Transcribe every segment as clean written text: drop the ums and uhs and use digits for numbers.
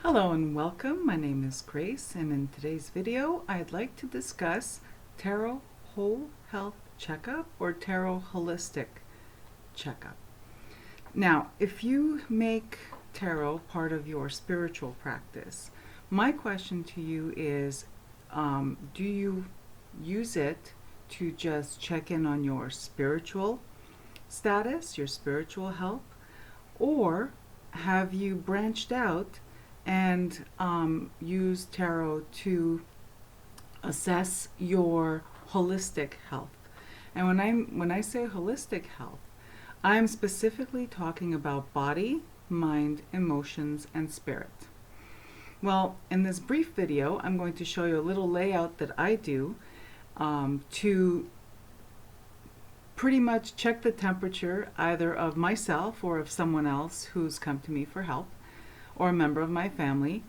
Hello and welcome. My name is Grace, and in today's video I'd like to discuss Tarot Whole Health Checkup or Tarot Holistic Checkup. Now, if you make tarot part of your spiritual practice, my question to you is, do you use it to just check in on your spiritual status, your spiritual health, or have you branched out and use tarot to assess your holistic health? And when I say holistic health, I'm specifically talking about body, mind, emotions, and spirit. Well, in this brief video, I'm going to show you a little layout that I do to pretty much check the temperature either of myself or of someone else who's come to me for help, or a member of my family.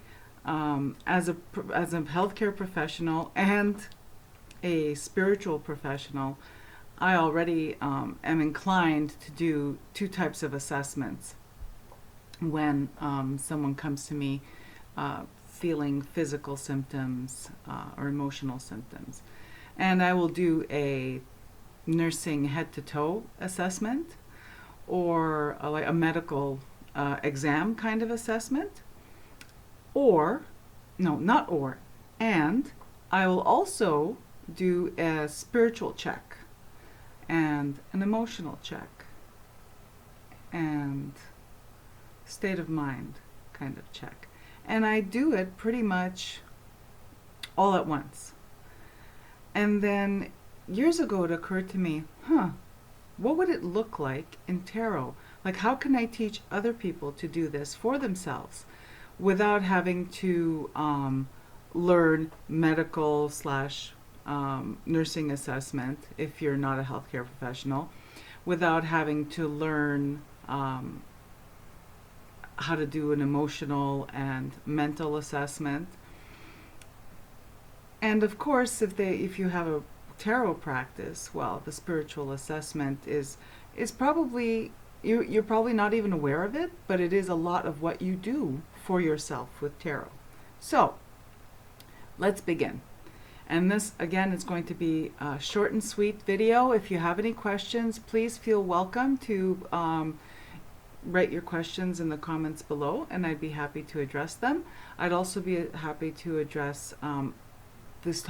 As a healthcare professional and a spiritual professional, I already am inclined to do two types of assessments when someone comes to me feeling physical symptoms or emotional symptoms. And I will do a nursing head-to-toe assessment, or a medical exam kind of assessment, and I will also do a spiritual check and an emotional check and state of mind kind of check. And I do it pretty much all at once. And then years ago it occurred to me, what would it look like in tarot? Like, how can I teach other people to do this for themselves without having to learn medical / nursing assessment if you're not a healthcare professional, without having to learn how to do an emotional and mental assessment. And of course, if you have a tarot practice, well, the spiritual assessment is probably, you're probably not even aware of it, but it is a lot of what you do for yourself with tarot. So let's begin. And this, again, is going to be a short and sweet video. If you have any questions, please feel welcome to write your questions in the comments below, and I'd be happy to address them. I'd also be happy to address this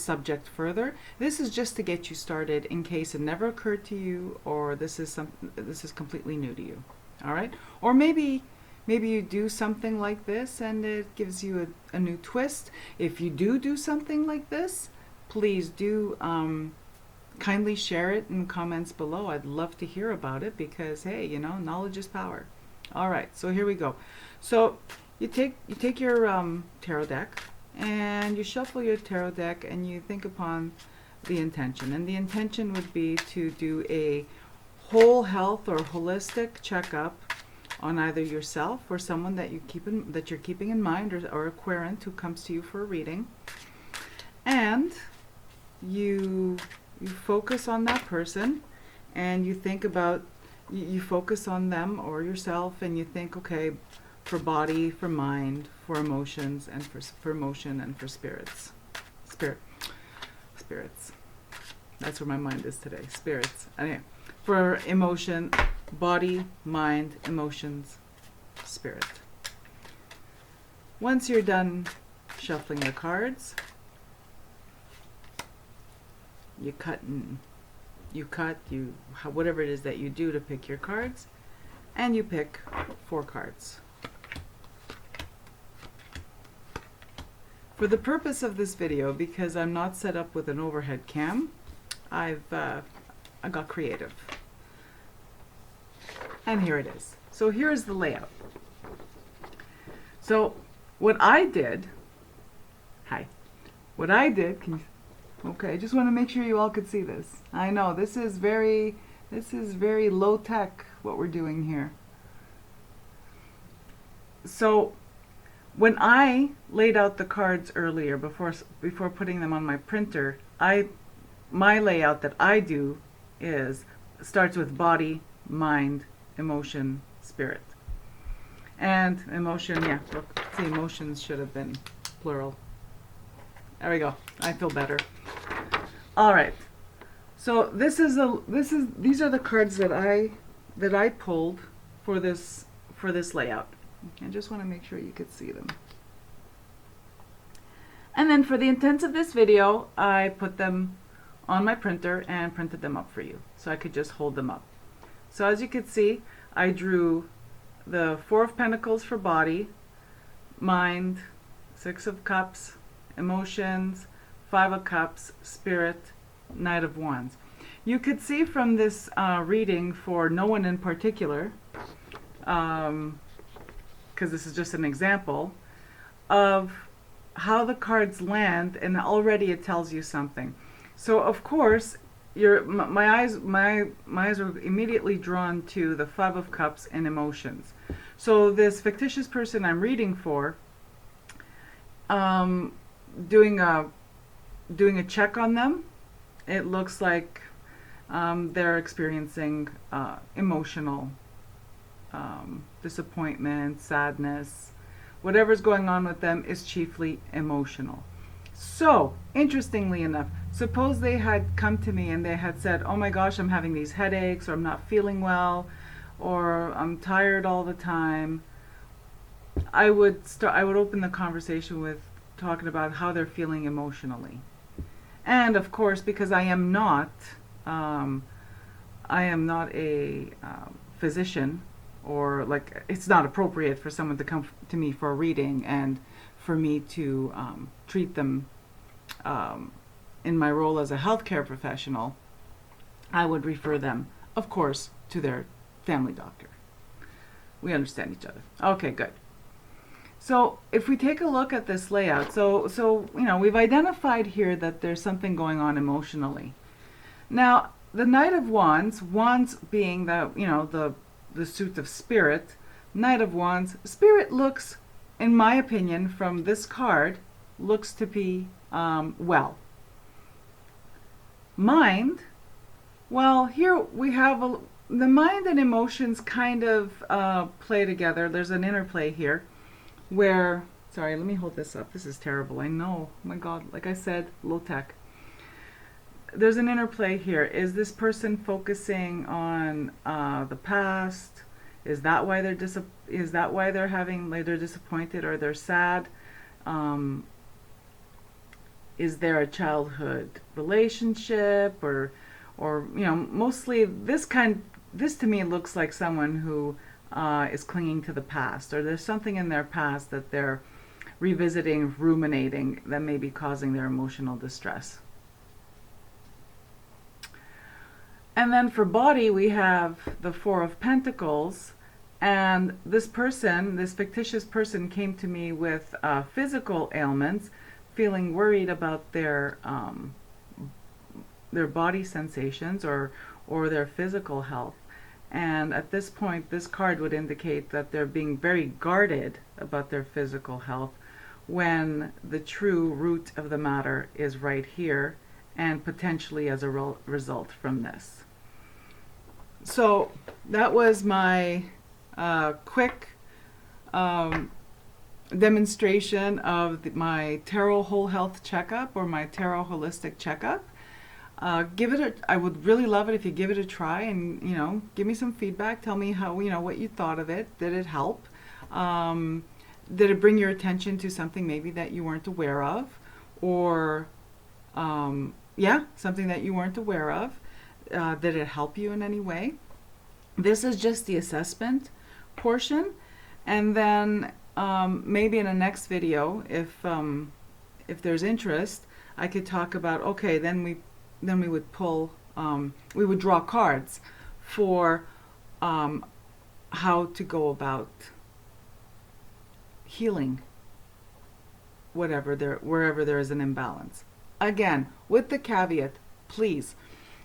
subject further. This is just to get you started in case it never occurred to you, or this is completely new to you. All right? Or maybe you do something like this and it gives you a new twist. If you do something like this, please do kindly share it in the comments below. I'd love to hear about it because, hey, knowledge is power. All right, so here we go. So you take your tarot deck, and you shuffle your tarot deck, and you think upon the intention. And the intention would be to do a whole health or holistic checkup on either yourself or someone that you're keeping in mind, or a querent who comes to you for a reading. And you focus on that person, and you think about, you focus on them or yourself, and you think, okay, for body, for mind, for emotions, and for emotion, and for spirits. Spirits. That's where my mind is today. Spirits. Anyway, for emotion, body, mind, emotions, spirit. Once you're done shuffling the cards, whatever it is that you do to pick your cards, and you pick 4 cards. For the purpose of this video, because I'm not set up with an overhead cam, I got creative. And here it is. So here's the layout. So what I did, okay, I just want to make sure you all could see this. I know this is very low tech what we're doing here. So when I laid out the cards earlier before putting them on my printer, my layout that I do starts with body, mind, emotion, spirit. And emotion, yeah, The emotions should have been plural. There we go. I feel better. All right. So these are the cards that I pulled for this layout. I just want to make sure you could see them. And then for the intents of this video, I put them on my printer and printed them up for you, so I could just hold them up. So as you can see, I drew the Four of Pentacles for body, mind, Six of Cups, emotions, Five of Cups, spirit, Knight of Wands. You could see from this reading for no one in particular, because this is just an example, of how the cards land, and already it tells you something. So of course, my eyes are immediately drawn to the Five of Cups and emotions. So this fictitious person I'm reading for, doing a check on them, it looks like they're experiencing emotional disappointment, sadness. Whatever's going on with them is chiefly emotional. So, interestingly enough, suppose they had come to me and they had said, oh my gosh, I'm having these headaches, or I'm not feeling well, or I'm tired all the time. I would open the conversation with talking about how they're feeling emotionally. And of course, because I am not a physician, or like, it's not appropriate for someone to come to me for a reading and for me to treat them in my role as a healthcare professional. I would refer them, of course, to their family doctor. We understand each other. Okay, good. So if we take a look at this layout, so we've identified here that there's something going on emotionally. Now, the Knight of Wands, Wands being the suit of spirit, Knight of Wands, spirit looks, in my opinion, from this card, looks to be well. Mind, well, here we have the mind and emotions kind of play together. There's an interplay here where, sorry, let me hold this up. This is terrible. I know. Oh my God. Like I said, low tech. There's an interplay here. Is this person focusing on the past? Is that why they're they're disappointed or they're sad? Is there a childhood relationship, or mostly this to me looks like someone who is clinging to the past, or there's something in their past that they're revisiting, ruminating, that may be causing their emotional distress. And then for body, we have the Four of Pentacles, and this fictitious person came to me with physical ailments, feeling worried about their body sensations or their physical health. And at this point, this card would indicate that they're being very guarded about their physical health, when the true root of the matter is right here, and potentially as a result from this. So that was my quick demonstration of my Tarot Whole Health Checkup, or my Tarot Holistic Checkup. I would really love it if you give it a try, and give me some feedback. Tell me how what you thought of it. Did it help? Did it bring your attention to something maybe that you weren't aware of, or something that you weren't aware of? Did it help you in any way? This is just the assessment portion, and then maybe in a next video, if there's interest, I could talk about, okay, then we would pull, we would draw cards for how to go about healing wherever there is an imbalance. Again, with the caveat, please,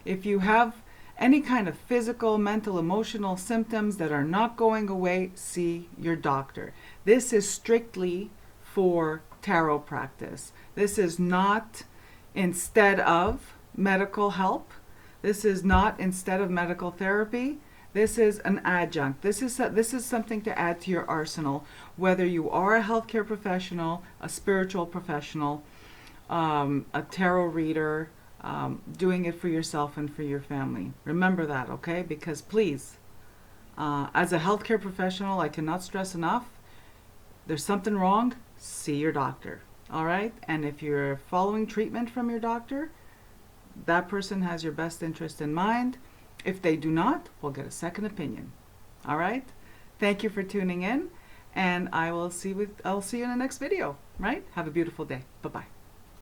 if you have any kind of physical, mental, emotional symptoms that are not going away, see your doctor. This is strictly for tarot practice. This is not instead of medical help. This is not instead of medical therapy. This is an adjunct. This is something to add to your arsenal, whether you are a healthcare professional, a spiritual professional, a tarot reader, doing it for yourself and for your family. Remember that, okay? Because please, as a healthcare professional, I cannot stress enough, there's something wrong, see your doctor, all right? And if you're following treatment from your doctor, that person has your best interest in mind. If they do not, we'll get a second opinion. All right? Thank you for tuning in, and I'll see you in the next video, right? Have a beautiful day. Bye-bye.